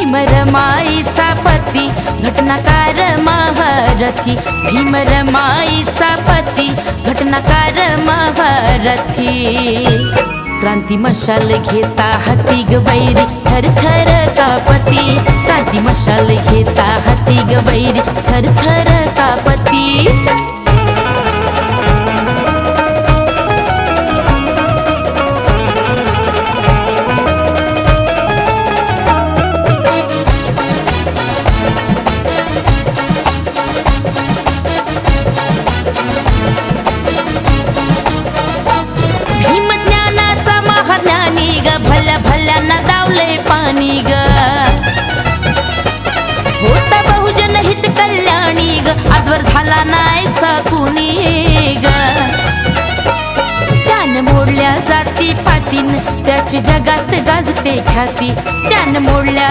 भीमरमाईचा पती घटनाकार महारथी, भीमरमाईचा पती घटनाकार महारथी। क्रांती मशाल घेता हाती ग बैरी थरथर कापती, क्रांती मशाल घेता हाती ग बैरी थरथर कापती। भल्या भल्यांना दावले पाणी ग, होता बहुजन हित कल्याणी ग, आजवर झाला नाहीसा कुणी ग। त्यान मोडल्या जाती पातीन त्याची जगात गाजते ख्याती, त्यान मोडल्या